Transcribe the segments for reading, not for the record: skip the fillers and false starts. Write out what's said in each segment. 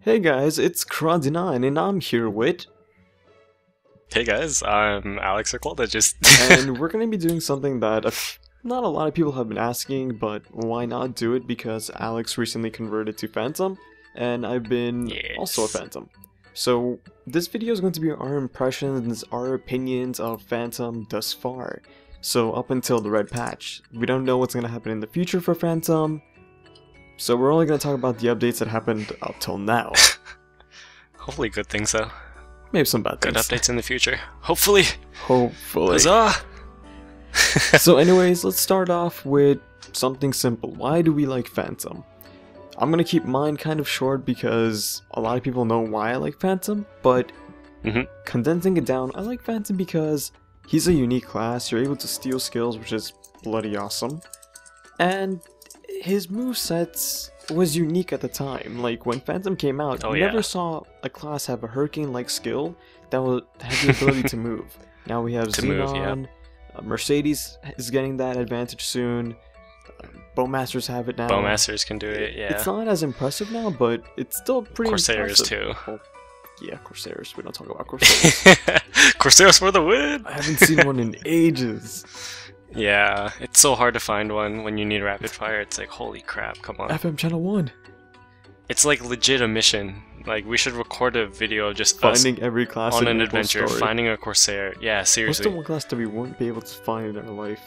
Hey guys, it's KraDeNine and I'm here with... Hey guys, I'm Alex or ColdEdgez. and we're going to be doing something that not a lot of people have been asking, but why not do it because Alex recently converted to Phantom, and I've been also a Phantom. So this video is going to be our impressions, our opinions of Phantom thus far. So up until the red patch. We don't know what's going to happen in the future for Phantom, so we're only going to talk about the updates that happened up till now. Hopefully good things though. Maybe some bad things. Good updates in the future. Hopefully. Hopefully. Huzzah! So anyways, let's start off with something simple. Why do we like Phantom? I'm gonna keep mine kind of short because a lot of people know why I like Phantom, but condensing it down, I like Phantom because he's a unique class, you're able to steal skills, which is bloody awesome, and his movesets was unique at the time. Like, when Phantom came out, you never saw a class have a Hurricane-like skill that had the ability to move. Now we have Xenon, Mercedes is getting that advantage soon, Bowmasters have it now. Bowmasters can do it, yeah. It's not as impressive now, but it's still pretty Corsairs impressive. too. Oh, yeah, Corsairs. We don't talk about Corsairs. Corsairs for the win! I haven't seen one in ages. Yeah, it's so hard to find one when you need rapid fire. It's like, holy crap, come on. FM Channel 1. It's like legit a mission. Like, we should record a video of just finding us every class on in an adventure, MapleStory. finding a Corsair. Yeah, seriously. What's the one class that we won't be able to find in our life?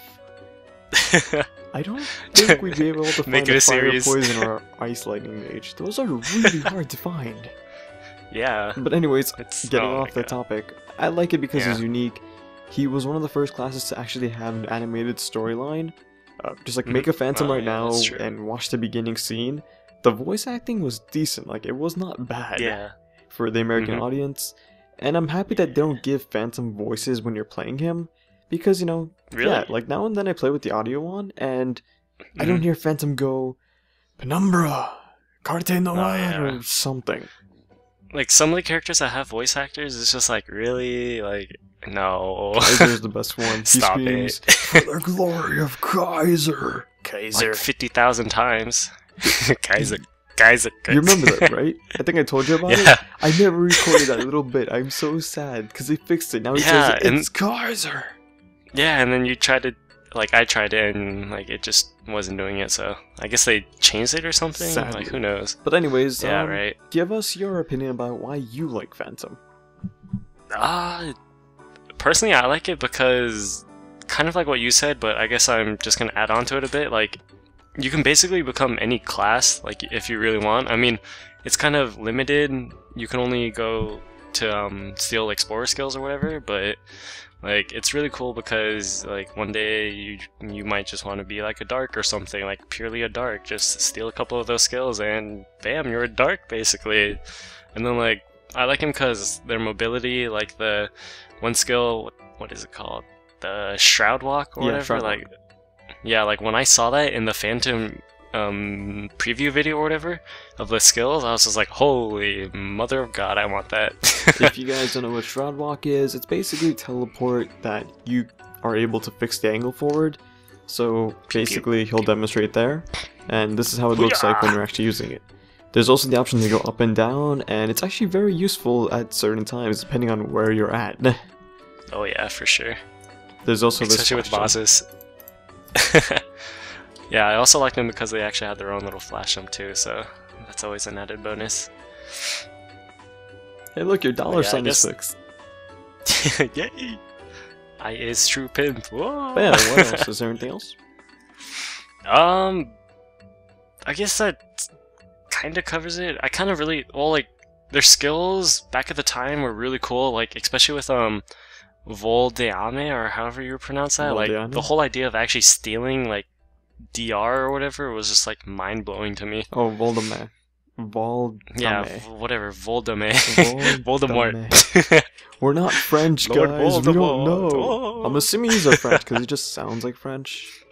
I don't think we'd be able to find a fire poison or ice lightning mage. Those are really hard to find. Yeah. But anyways, getting off the topic, I like it because he's unique. He was one of the first classes to actually have an animated storyline. Just like make a Phantom right now and watch the beginning scene. The voice acting was decent, like it was not bad for the American audience. And I'm happy that they don't give Phantom voices when you're playing him. Because, you know, like now and then I play with the audio on and I don't hear Phantom go, Penumbra, Carte Noir, or something. Like, some of the characters that have voice actors, it's just like, really? Like, no. Kaiser's the best one. Stop it. For the glory of Kaiser. Like 50,000 times. Kaiser. You remember that, right? I think I told you about it. I never recorded that little bit. I'm so sad, because they fixed it. Now he says, it's Kaiser. Yeah, and then you tried to, like, I tried it, and, like, it just wasn't doing it, so I guess they changed it or something? Sadly. Like, who knows? But anyways, right. Give us your opinion about why you like Phantom. Personally, I like it because, kind of like what you said, but I guess I'm just gonna add on to it a bit, like, you can basically become any class, like, if you really want. I mean, it's kind of limited, you can only go to, steal Explorer skills or whatever, but... like, it's really cool because, like, one day you might just want to be like a dark or something, like purely a dark. Just steal a couple of those skills and bam, you're a dark basically. And then, like, I like him because their mobility, like the one skill, what is it called? The Shroud Walk or whatever. Like, yeah, like when I saw that in the Phantom preview video or whatever of the skills, I was just like, holy mother of god, I want that. If you guys don't know what Shroud Walk is, it's basically teleport that you are able to fix the angle forward. So basically he'll demonstrate there, and this is how it looks like when you're actually using it. There's also the option to go up and down, and it's actually very useful at certain times depending on where you're at. Oh yeah, for sure. There's also especially with bosses. Yeah, I also like them because they actually have their own little flash jump too, so that's always an added bonus. Hey look, your dollar sign is fixed. Yay! I is true pimp. Whoa! But yeah, what else? Is there anything else? I guess that kind of covers it. I kind of really, well, like, their skills back at the time were really cool, like, especially with, Voldeame, or however you pronounce that. Voldeame? Like, the whole idea of actually stealing, like, DR or whatever was just, like, mind-blowing to me. Oh, Voldemort. Yeah, whatever, Voldemort. Voldemort. We're not French, guys. We don't know. Oh. I'm assuming he's a French because he just sounds like French.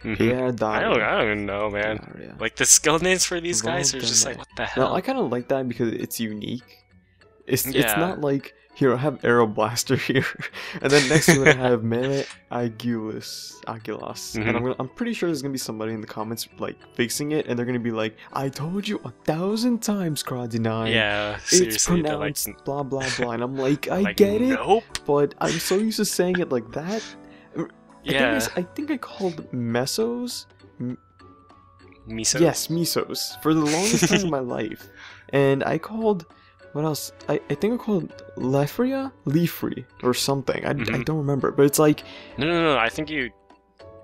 Pierre Daria. I don't even know, man. Like, the skill names for these guys are just like, what the hell? No, I kind of like that because it's unique. It's not like, here, I have Arrow Blaster here, and then next to it I have Melee Aguilas. And I'm pretty sure there's gonna be somebody in the comments like fixing it, and they're gonna be like, I told you 1,000 times, KraDeNine. Yeah, it's seriously. pronounced Like, blah blah blah, and I'm like, I like, get it, nope. but I'm so used to saying it like that. Yeah. I think I called Mesos. Miso? Yes, Misos for the longest time in my life, and I called. What else? I think I called Leafree or something. I don't remember, but it's like... No, I think you...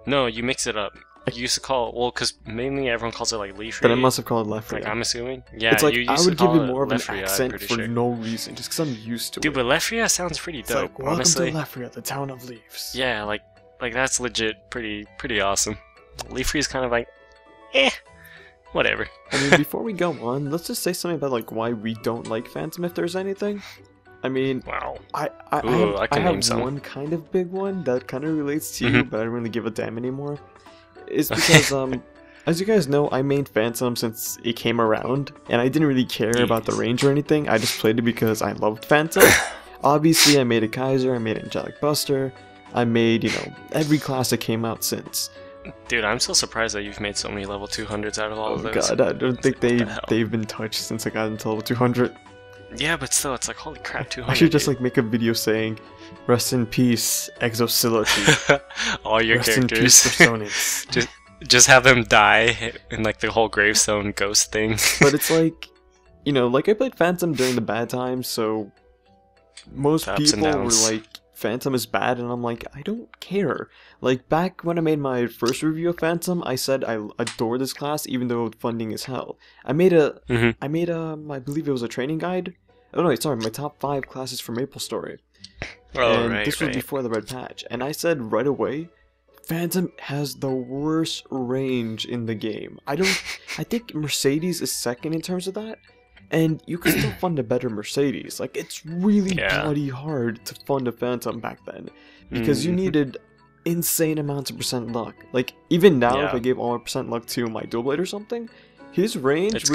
No, you mix it up. You used to call... Well, because mainly everyone calls it like Leafree. But I must have called Leafree. Like, I'm assuming. Yeah, it's like, you used I would to give call it more of an Leafree, accent for sure. no reason, just because I'm used to it. Dude, but Leafree sounds pretty It's dope, like, welcome honestly. to Leafree, the town of leaves. Yeah, like that's legit pretty awesome. Leafree is kind of like... Whatever. I mean, before we go on, let's just say something about like why we don't like Phantom, if there's anything. I mean, wow. I name have some. one kind of big one that kind of relates to you, but I don't really give a damn anymore. Is because as you guys know, I mained Phantom since it came around, and I didn't really care about the range or anything. I just played it because I loved Phantom. Obviously, I made a Kaiser, I made Angelic Buster, I made, you know, every class that came out since. Dude, I'm so surprised that you've made so many level 200s out of all of those. God, I don't think they've been touched since I got into level 200. Yeah, but still, it's like, holy crap, 200. I should just like make a video saying, rest in peace, Exocility. All your rest characters. in peace, Personas. just have them die in like the whole gravestone ghost thing. But it's like, you know, like I played Phantom during the bad times, so most people were like, Phantom is bad, and I'm like, I don't care. Like, back when I made my first review of Phantom, I said I adore this class, even though funding is hell. I made a, I believe it was a training guide. Oh no, sorry, my top 5 classes for MapleStory. Oh, and this was before the red patch. And I said right away, Phantom has the worst range in the game. I think Mercedes is second in terms of that. And you can still fund a better Mercedes. Like, it's really bloody hard to fund a Phantom back then. Because you needed insane amounts of percent luck. Like, even now, if I gave all my percent luck to my Dual Blade or something, his range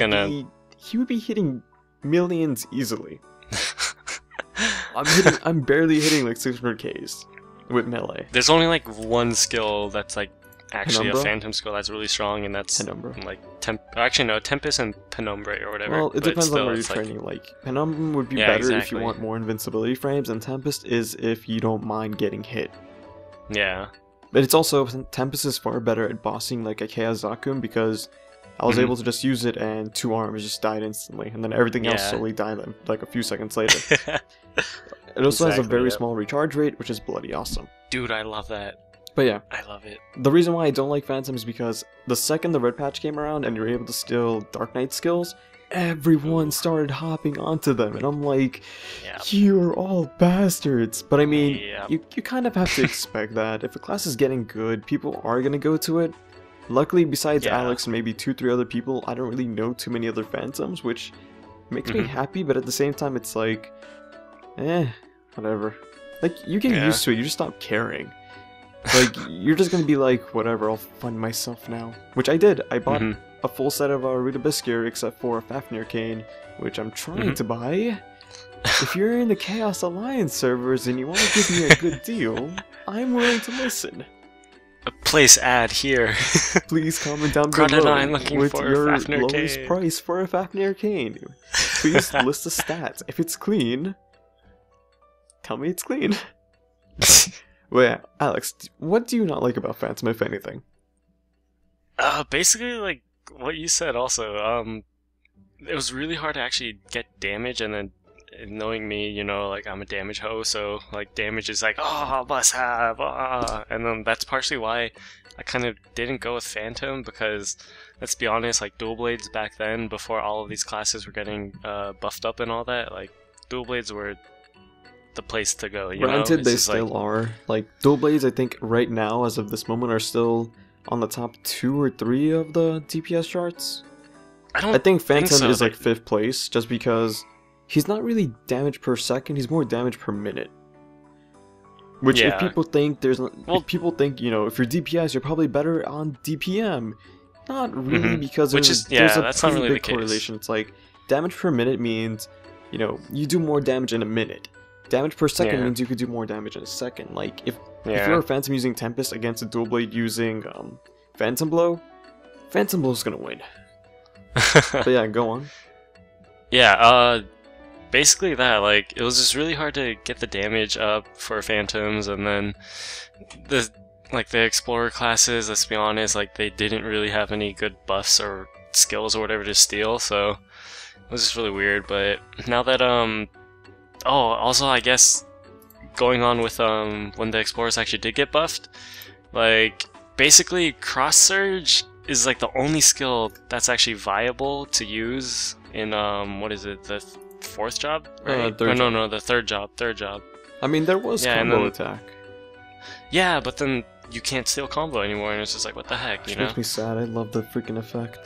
he would be hitting millions easily. I'm barely hitting like 600Ks with melee. There's only like one skill that's like actually Penumbra? a Phantom skill that's really strong, and that's Penumbra. like actually no, Tempest and Penumbra or whatever. Well, it but depends still, on where you're it's like, training. Like, Penumbra would be better if you want more invincibility frames, and Tempest is if you don't mind getting hit. Yeah. But it's also, Tempest is far better at bossing like a Chaos Zakun, because I was able to just use it and 2 arms just died instantly, and then everything else slowly died like a few seconds later. It also has a very small recharge rate, which is bloody awesome. Dude, I love that. But yeah, I love it. the reason why I don't like Phantom is because the second the red patch came around and you're able to steal Dark Knight skills, everyone started hopping onto them, and I'm like, you're all bastards. But I mean, you kind of have to expect that. If a class is getting good, people are going to go to it. Luckily, besides Alex and maybe 2-3 other people, I don't really know too many other Phantoms, which makes me happy, but at the same time, it's like, whatever. Like, you get used to it, you just stop caring. Like, you're just gonna be like, whatever, I'll fund myself now. Which I did. I bought a full set of Rutabaskir except for Fafnir Cane, which I'm trying to buy. If you're in the Chaos Alliance servers and you want to give me a good deal, I'm willing to listen. Place ad here. Please comment down below with your lowest price for a Fafnir Cane. Please list the stats. If it's clean, tell me it's clean. Well, yeah, Alex, what do you not like about Phantom, if anything? Basically, like what you said also. It was really hard to actually get damage, and then knowing me, you know, like I'm a damage hoe, so like damage is like, oh, must have, and then that's partially why I kind of didn't go with Phantom, because let's be honest, like Dual Blades back then, before all of these classes were getting buffed up and all that, like Dual Blades were the place to go, you know? Granted, they still are. Like, Dual Blades, I think, right now, as of this moment, are still on the top 2 or 3 of the DPS charts. I think Phantom is like 5th place, just because he's not really damage per second, he's more damage per minute. Which, if people think if people think, you know, if you're DPS, you're probably better on DPM. Not really, because there's a pretty big correlation. It's like, damage per minute means you know, you do more damage in a minute. Damage per second Yeah. means you could do more damage in a second. Like, if Yeah. you're a Phantom using Tempest against a Dual Blade using Phantom Blow's gonna win. But yeah, go on. Yeah, basically that, like, it was just really hard to get the damage up for Phantoms, and then the Explorer classes, let's be honest, like, they didn't really have any good buffs or skills or whatever to steal, so it was just really weird. But now that, also, I guess, going on with, when the Explorers actually did get buffed, like, basically, Cross Surge is, like, the only skill that's actually viable to use in, what is it, the fourth job? Right? The third job. I mean, there was combo attack. Yeah, but then you can't steal combo anymore, and it's just like, what the heck, you know? Makes me sad. I love the freaking effect.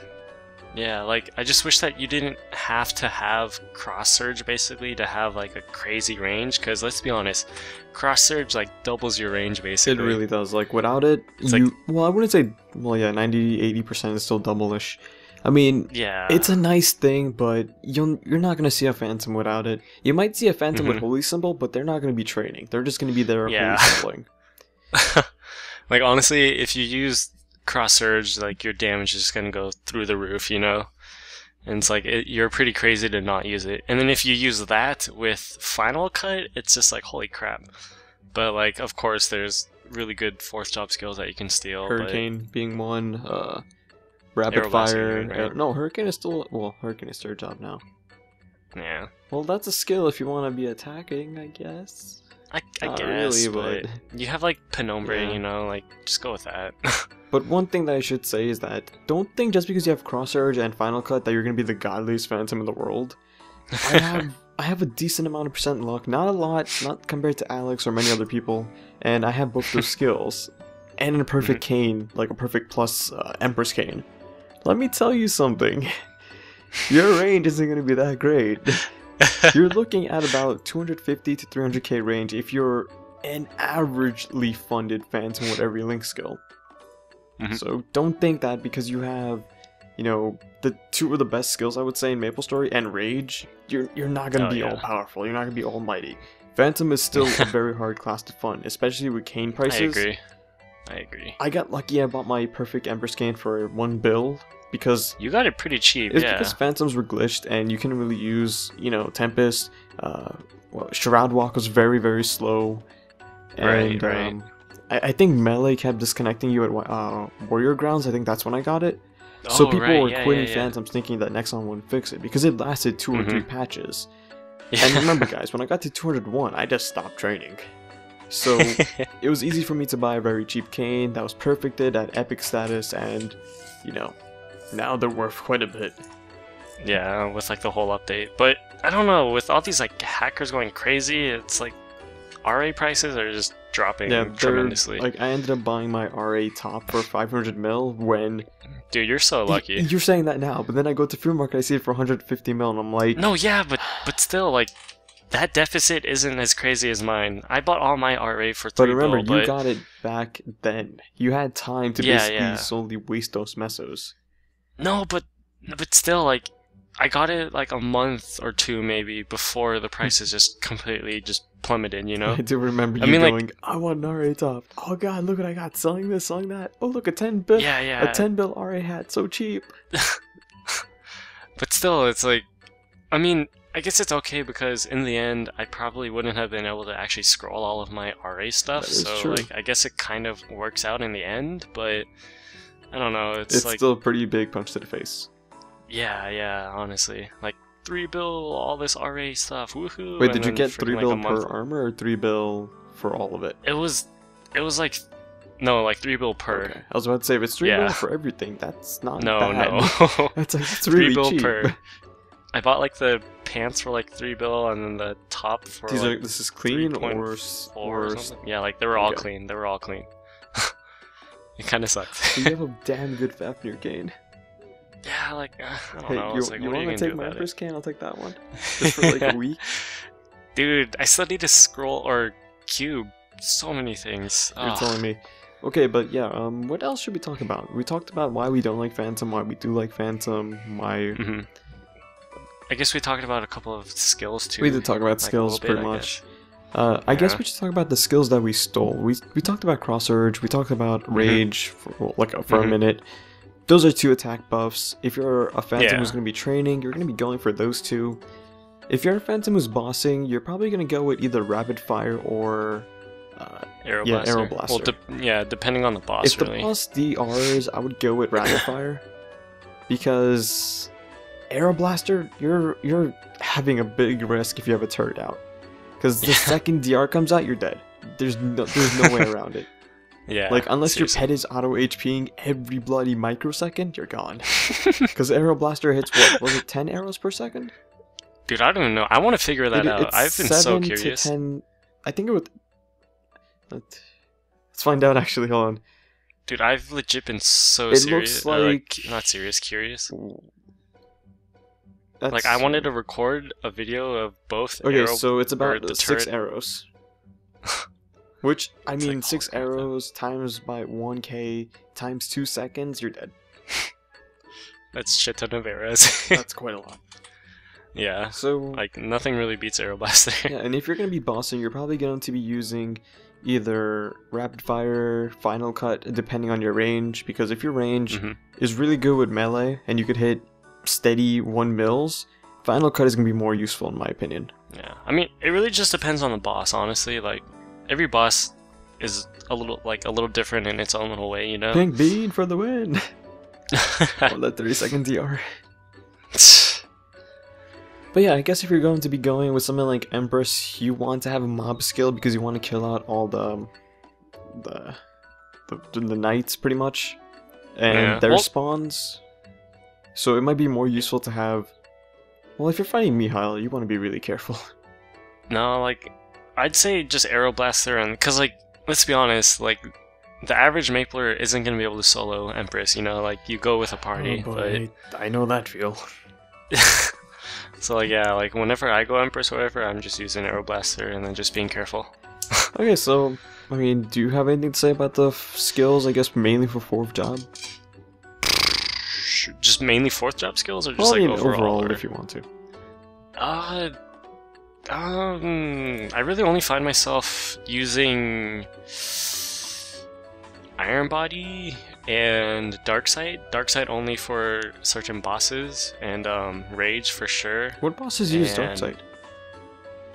Yeah, like, I just wish that you didn't have to have Cross Surge, basically, to have, like, a crazy range, because, let's be honest, Cross Surge, like, doubles your range, basically. It really does. Like, without it, well, I wouldn't say, well, yeah, 90-80% is still double-ish. I mean, yeah, it's a nice thing, but you're not going to see a Phantom without it. You might see a Phantom with Holy Symbol, but they're not going to be trading. They're just going to be there Holy Symboling. Like, honestly, if you use Cross Surge, like, your damage is just going to go through the roof, you know? And it's like, you're pretty crazy to not use it. And then if you use that with Final Cut, it's just like, holy crap. But, like, of course, there's really good fourth job skills that you can steal. Hurricane being one, Rapid Fire. Right? No, Hurricane is still... Well, Hurricane is third job now. Yeah. Well, that's a skill if you want to be attacking, I guess. I guess, really, but you have, like, Penumbra, you know? Like, just go with that. But one thing that I should say is that don't think just because you have Cross Surge and Final Cut that you're going to be the godliest Phantom in the world. I have a decent amount of percent luck. Not a lot, not compared to Alex or many other people. And I have both those skills. And a perfect cane, like a perfect plus Empress Cane. Let me tell you something. Your range isn't going to be that great. You're looking at about 250 to 300k range if you're an averagely funded Phantom with every Link skill. So don't think that because you have, you know, the two of the best skills I would say in MapleStory and Rage, you're not going to be all powerful. You're not going to be almighty. Phantom is still a very hard class to fund, especially with cane prices. I agree. I got lucky. I bought my perfect Empress Cane for 1 bill. Because you got it pretty cheap, it's because Phantoms were glitched and you can really use, you know, Tempest. Shroud Walk was very, very slow. And right. I think Melee kept disconnecting you at Warrior Grounds. I think that's when I got it. So people were quitting Phantoms thinking that Nexon wouldn't fix it because it lasted 2 or 3 patches. And remember, guys, when I got to 201, I just stopped training. So it was easy for me to buy a very cheap cane that was perfected at epic status, and, you know, now they're worth quite a bit. Yeah, with like the whole update. But I don't know, with all these like hackers going crazy, it's like RA prices are just dropping tremendously. Like, I ended up buying my RA top for 500 mil when... Dude, you're so lucky. You're saying that now, but then I go to Free Market, I see it for 150 mil, and I'm like... No, yeah, but still, like, that deficit isn't as crazy as mine. I bought all my RA for 3 But remember, you got it back then. You had time to basically solely waste those mesos. No, but still, like, I got it like a month or 2 maybe before the prices just completely just plummeted, you know? I do remember you going, like, I want an RA top. Oh god, look what I got, selling this, selling that. Oh look, a 10 bill. Yeah. A 10 bill RA hat, so cheap. But still, it's like, I mean, I guess it's okay because in the end, I probably wouldn't have been able to actually scroll all of my RA stuff. So, true. Like, I guess it kind of works out in the end, but I don't know. It's like, still a pretty big punch to the face. Yeah, honestly. Like, 3 bill, all this RA stuff, woohoo! Wait, did you get 3 bill per armor or 3 bill for all of it? It was like, no, like 3 bill per. Okay. I was about to say, if it's 3 bill for everything, that's not bad. No. That's really 3 bill cheap. Per. I bought like the pants for like 3 bill and then the top for this is clean or something. Yeah, like they were all clean. They were all clean. It kind of sucks. You have a damn good Fafnir cane. Yeah, like, I don't know. You want to take my first cane? I'll take that one. Just for like a week. Dude, I still need to scroll or cube so many things. You're telling me. Okay, but yeah, what else should we talk about? We talked about why we don't like Phantom, why we do like Phantom, why... I guess we talked about a couple of skills too. We did talk about like, a skills little bit, pretty I much. guess. I guess Yeah. we should talk about the skills that we stole. We talked about Cross Surge, we talked about Rage for a minute. Those are 2 attack buffs. If you're a Phantom who's Yeah. going to be training, you're going to be going for those 2. If you're a Phantom who's bossing, you're probably going to go with either Rapid Fire or Arrow yeah, Blaster. Arrow Blaster. Well, depending on the boss, If the really. boss DRs, I would go with Rapid Fire because Arrow Blaster, you're having a big risk if you have a turret out. Because the second DR comes out, you're dead. There's no way around it. Yeah. Like, unless seriously. your pet is auto HPing every bloody microsecond, you're gone. Because Arrow Blaster hits, what, was it 10 arrows per second? Dude, I don't even know. I want to figure that out. It's I've been so 7 curious. to 10, I think it would... Let's find out, actually, hold on. Dude, I've legit been so It serious. looks like... not serious, curious. That's... Like, I wanted to record a video of both Okay, arrow so it's about the 6 turret. arrows. Which, I mean, like, 6 oh, God, arrows times by 1k times 2 seconds, you're dead. That's shit ton of arrows. That's quite a lot. Yeah. So, Like, nothing really beats Arrow Blaster. yeah, and if you're going to be bossing, you're probably going to be using either Rapid Fire, Final Cut, depending on your range, because if your range is really good with melee, and you could hit steady 1 mils, Final Cut is going to be more useful in my opinion. Yeah. I mean, it really just depends on the boss, honestly. Like, every boss is a little different in its own little way, you know? Pink Bean for the win! Or that 30-second DR. But yeah, I guess if you're going to be going with something like Empress, you want to have a mob skill because you want to kill out all the knights pretty much, and Yeah. their Well- spawns. So it might be more useful to have. Well, if you're fighting Mihail, you want to be really careful. No, like, I'd say just Arrow Blaster, and because, like, let's be honest, like, the average Mapler isn't gonna be able to solo Empress, you know, like, you go with a party, I know that feel. but... So, like, yeah, like, whenever I go Empress or whatever, I'm just using Arrow Blaster and then just being careful. Okay, so I mean, do you have anything to say about the skills? I guess mainly for 4th job. Just mainly 4th job skills, or just, Well, I like, mean, overall? Or... if you want to. I really only find myself using Iron Body and Darksight only for certain bosses, and Rage for sure. What bosses use And- Darksight?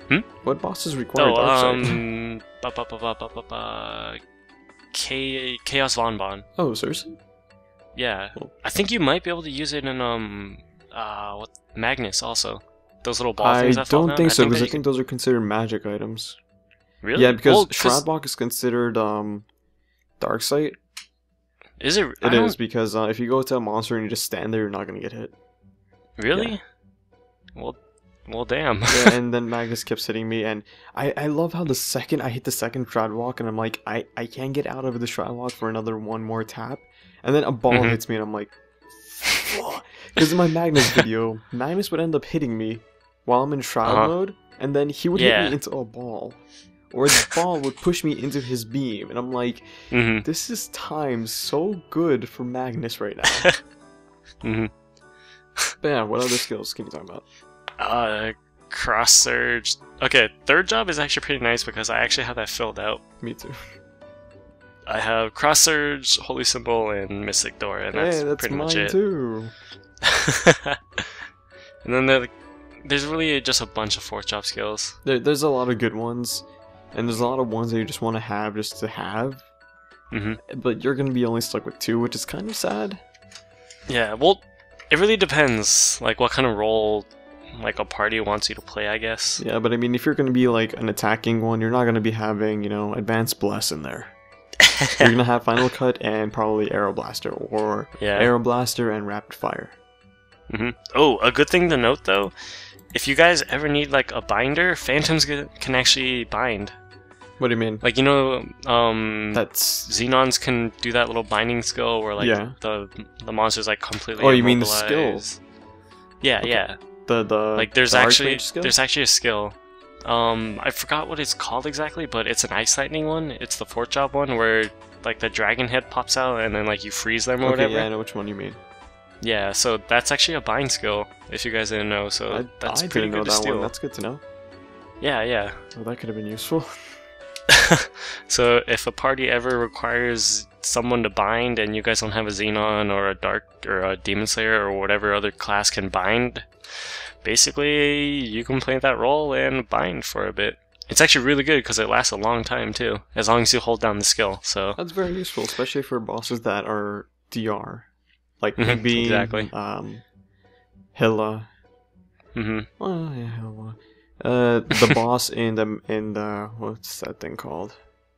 Hmm? What bosses require Oh, Darksight? Chaos Bonbon. Oh, seriously? Yeah, Cool. I think you might be able to use it in what Magnus also. Those little ball I things that fall don't down. think so, that because I you think those are considered magic items. can- Really? Yeah, because Well, Shroudblock is considered Darksight. is it? It is, because if you go to a monster and you just stand there, you're not going to get hit. Really? Well, damn. Yeah, and then Magnus keeps hitting me, and I love how the second I hit the second Shroudwalk, and I'm like, I can't get out of the Shroudwalk for another one more tap, and then a ball Mhm. hits me, and I'm like, because in my Magnus video, Magnus would end up hitting me while I'm in Shroud mode, and then he would hit Yeah. me into a ball, or the ball would push me into his beam, and I'm like, Mhm. this is timed so good for Magnus right now. Mhm. But yeah, what other skills can you talk about? Cross Surge. Okay, 3rd job is actually pretty nice because I actually have that filled out. Me too. I have Cross Surge, Holy Symbol, and Mystic Door, and Hey, that's pretty much mine it. too. And then there's really just a bunch of 4th job skills. There's a lot of good ones, and there's a lot of ones that you just want to have just to have. But you're gonna be only stuck with 2, which is kind of sad. Yeah, well, it really depends, like, what kind of role, like, a party wants you to play, I guess. Yeah, but I mean, if you're gonna be like an attacking one, you're not gonna be having, Advanced Bless in there. You're gonna have Final Cut and probably Arrow Blaster, or Yeah. Arrow Blaster and Rapid Fire. Oh, a good thing to note, though, if you guys ever need, like, a binder, Phantoms can actually bind. What do you mean? Like, That's... Xenons can do that little binding skill where, like, Yeah. the monster's, like, completely Oh, you mean the immobilized. skill? Yeah, Okay. yeah. The Like, there's the actually Archmage skill? there's actually a skill. I forgot what it's called exactly, but it's an Ice Lightning one. It's the 4th job one where, like, the dragon head pops out and then, like, you freeze them or Okay, whatever. yeah, I know which one you mean. Yeah, so that's actually a bind skill, if you guys didn't know, so that's I pretty didn't know good to that steal. one. That's good to know. Yeah, yeah. Well, that could have been useful. So if a party ever requires someone to bind and you guys don't have a Xenon or a Dark or a Demon Slayer or whatever other class can bind, basically you can play that role and bind for a bit. It's actually really good because it lasts a long time too, as long as you hold down the skill. So That's very useful, especially for bosses that are DR. Like maybe exactly. Hilla. Mm-hmm. Oh yeah, Hilla. The boss in the what's that thing called?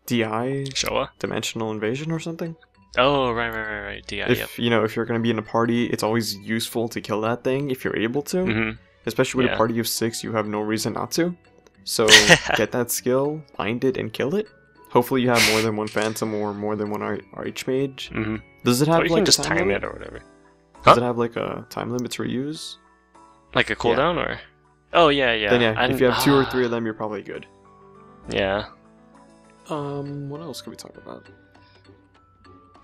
DI? Showa? Dimensional Invasion or something? Oh, right. DI, yep. If you're gonna be in a party, it's always useful to kill that thing if you're able to. Mm-hmm. Especially with Yeah. a party of 6, you have no reason not to. So get that skill, bind it, and kill it. Hopefully you have more than one Phantom or more than one Archmage. Mm-hmm. Does it have Or you like can a just time limit? it or whatever. Does Huh? it have like a time limit to reuse? Like a cooldown or? Oh, yeah. Then yeah, if you have 2 or 3 of them, you're probably good. Yeah. What else can we talk about?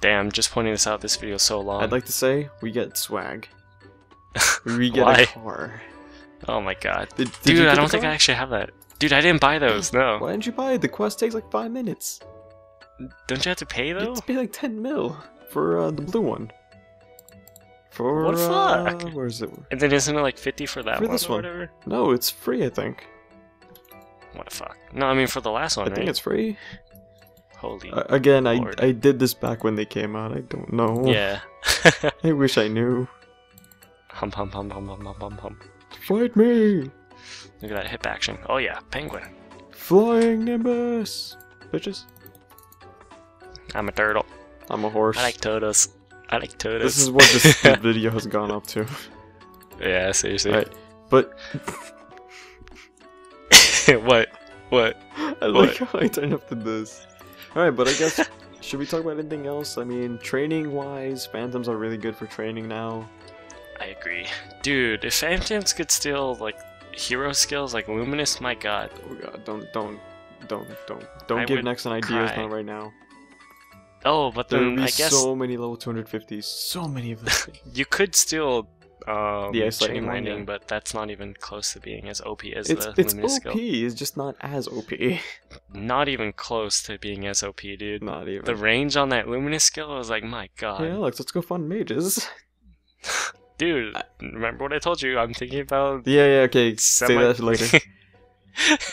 Damn, just pointing this out, this video is so long. I'd like to say we get swag. We get Why? a car. Oh my god. Did you Dude, get I the don't think car? I actually have that. Dude, I didn't buy those, no. Why didn't you buy it? The quest takes like 5 minutes. Don't you have to pay You though? have to pay like 10 mil for the blue one. For What the fuck? Where is it? And then isn't it like 50 for that For one this or one. whatever? No, it's free. I think. What the fuck? No, I mean for the last one, I think right? it's free. Holy. Again, Lord. I did this back when they came out. I don't know. Yeah. I wish I knew. Hum. Fight me, Look at that hip action. Oh yeah, penguin. flying Nimbus, bitches. I'm a turtle. I'm a horse. I like turtles. This is what this video has gone up to. Yeah, seriously. Right, but What? I like how I turn up to this. Alright, but I guess, should we talk about anything else? I mean, training-wise, Phantoms are really good for training now. I agree. Dude, if Phantoms could steal, like, hero skills like Luminous, my god. Oh god, don't I give would Next ideas cry. not right now. Oh, but There then will be I guess so many level 250s, so many of them. you could steal The ice lightning chain one, lightning, yeah. but that's not even close to being as OP as It's the OP, Luminous skill. it's just not as OP. Not even close to being as OP, dude. Not even. The range on that Luminous skill was like, my god. Hey Alex, let's go fund mages. Dude, remember what I told you? I'm thinking about Yeah, okay, say semi- that later.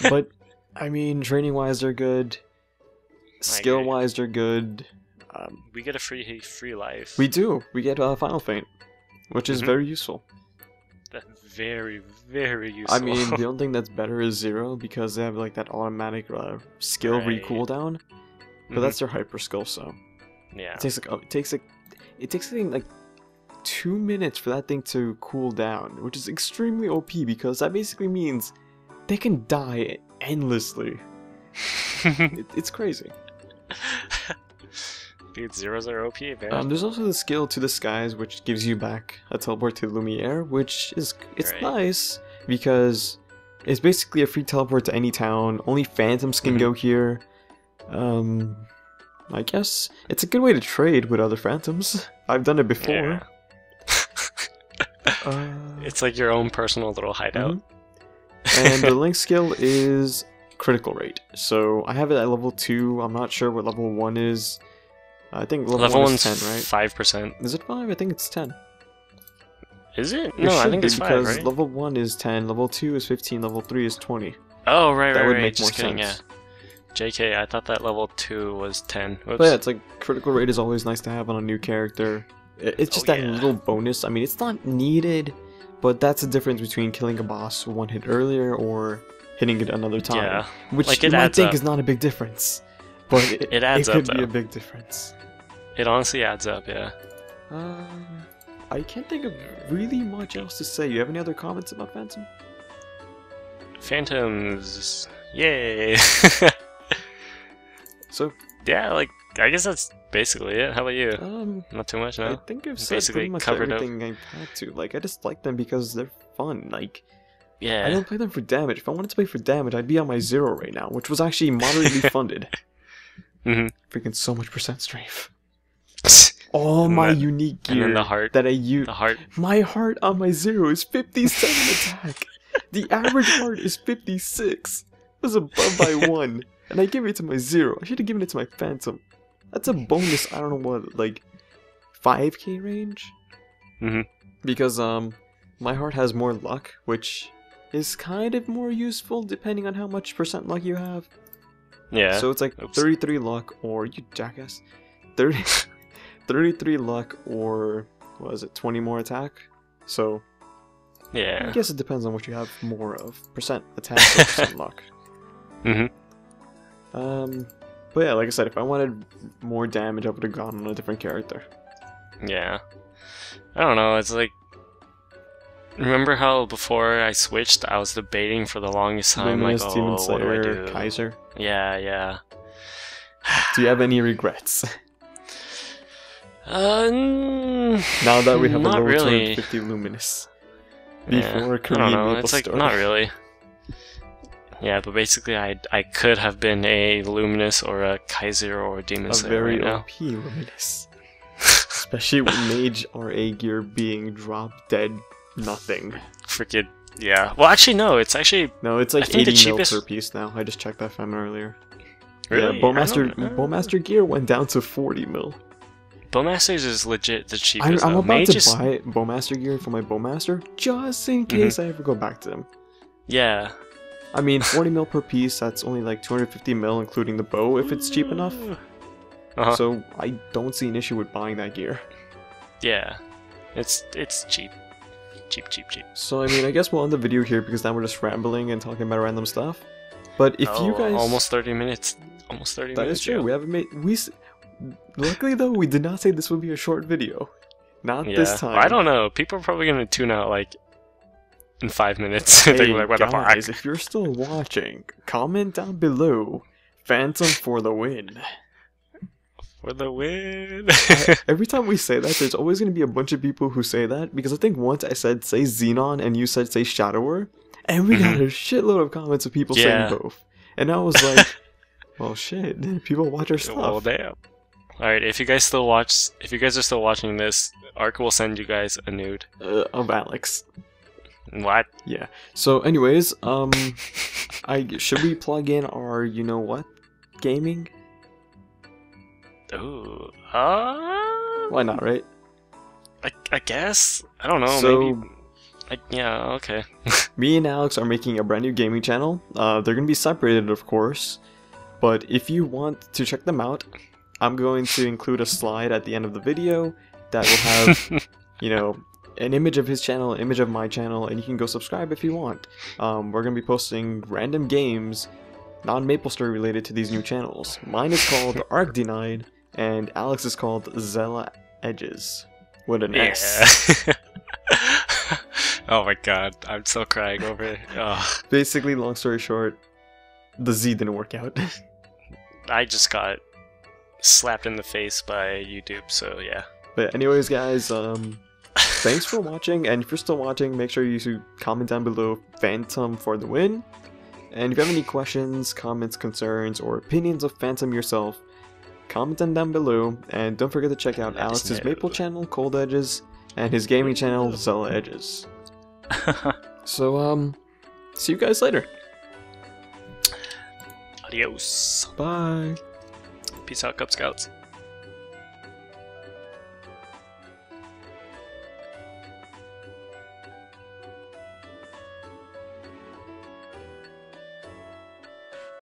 But, I mean, training-wise they're good. Skill-wise they're good. we get a free life. We do. We get Final Feint, which is Mhm. very useful. That's very, very useful. I mean, the only thing that's better is Zero, because they have like that automatic skill Right. re-cooldown. But Mhm. that's their hyper skill, so yeah. it takes like 2 minutes for that thing to cool down, which is extremely OP because that basically means they can die endlessly. It's crazy. Dude, zeros are OP, man. There's also the skill to the skies, which gives you back a teleport to Lumiere, which is Right. nice because it's basically a free teleport to any town. Only Phantoms can Mhm. go here. I guess it's a good way to trade with other Phantoms. I've done it before. Yeah. Uh, It's like your own personal little hideout. And the Link skill is critical rate. So I have it at level 2. I'm not sure what level 1 is. I think level 1 is 10, right? 5%. Is it 5? I think it's 10. Is it? It No, I should think be it's 5, because right? level 1 is 10, level 2 is 15, level 3 is 20. Oh, right, That would right. make Just more kidding, sense. yeah. JK, I thought that level 2 was 10. Whoops. But yeah, it's like critical rate is always nice to have on a new character. It's just Oh, that yeah. little bonus. I mean, it's not needed, but that's the difference between killing a boss one hit earlier or hitting it another time. Yeah, Which like, you it might adds think up. is not a big difference. But It adds could up, be a though. big difference. It honestly adds up, yeah. I can't think of really much else to say. You have any other comments about Phantom? Phantoms. Yay! So, Yeah, like, I guess that's basically it. How about you? Not too much, I no? think I've said Basically pretty much covered up. everything I've had to. Like, I just like them because they're fun. Like, I Yeah. don't play them for damage. If I wanted to play for damage, I'd be on my 0 right now, which was actually moderately funded. Mhm. Freaking so much percent strafe. Oh, And my that- unique and gear then the heart. that I use. The heart. My heart on my 0 is 57 attack. The average heart is 56. It was above by 1. And I gave it to my 0. I should have given it to my Phantom. That's a bonus, I don't know what, like 5k range? Because my heart has more luck, which is kind of more useful depending on how much percent luck you have. Yeah. So it's like 33 luck, or you jackass, 33 luck, or what is it, 20 more attack? So yeah. I guess it depends on what you have more of, percent attack or percent luck. But yeah, like I said, if I wanted more damage, I would have gone on a different character. Yeah. I don't know, it's like... Remember how before I switched, I was debating for the longest time, Luminous, like, Demon oh, what do I Slayer, do? Kaiser. Yeah, yeah. Do you have any regrets? Now Now that we have a not level really. 250 Luminous. Yeah, Before I Korean don't know, MapleStory. it's like, not really. Yeah, but basically I could have been a Luminous or a Kaiser or a Demon A Slayer very right now. OP Luminous. Especially with Mage RA gear being drop dead nothing. Freaking, yeah. Well, actually, no, it's actually... No, it's I like think the 80 mil cheapest- per piece now. I just checked that from earlier. Really? Yeah, Bowmaster, I don't know. Bowmaster gear went down to 40 mil. Bowmasters is legit the cheapest, I'm though. about Mage to is... buy Bowmaster gear for my Bowmaster, just in case I ever go back to them. Yeah. I mean, 40 mil per piece, that's only like 250 mil including the bow if it's cheap enough. Uh-huh. So I don't see an issue with buying that gear. Yeah. It's cheap. Cheap. So I mean, I guess we'll end the video here because now we're just rambling and talking about random stuff. But if you guys... Almost 30 minutes. Almost 30 That minutes. is true, Joe. we haven't made... Luckily though, we did not say this would be a short video. Not Yeah. this time. I don't know. People are probably going to tune out, like, in 5 minutes. Hey, They're like, what the guys, fuck? if you're still watching, comment down below. Phantom for the win. For the win. Every time we say that, there's always going to be a bunch of people who say that, because I think once I said say Xenon and you said say Shadower, and we got a shitload of comments of people saying both. And I was like, well shit, people watch our stuff. Well, damn. Alright, if you guys are still watching this, Ark will send you guys a nude. Of Alex. What? Yeah. So anyways, should we plug in our you know what gaming? Ooh. Why not, right? I guess. I don't know. So, maybe. Yeah. Okay. me and Alex are making a brand new gaming channel. They're gonna be separated, of course. But if you want to check them out, I'm going to include a slide at the end of the video that will have, you know, an image of his channel, an image of my channel, and you can go subscribe if you want. We're gonna be posting random games, non-MapleStory related to these new channels. Mine is called KraDeNine, and Alex is called ColdEdgez. With an S. Oh my god, I'm still crying over it. Ugh. Basically, long story short, the Z didn't work out. I just got slapped in the face by YouTube, so yeah. But anyways, guys, thanks for watching, and if you're still watching, make sure you comment down below Phantom for the win. And if you have any questions, comments, concerns, or opinions of Phantom yourself, comment them down below, and don't forget to check out Alex's Maple channel, ColdEdgez, and his gaming channel, ColdEdgez. So, see you guys later. Adios. Bye. Peace out, Cub Scouts.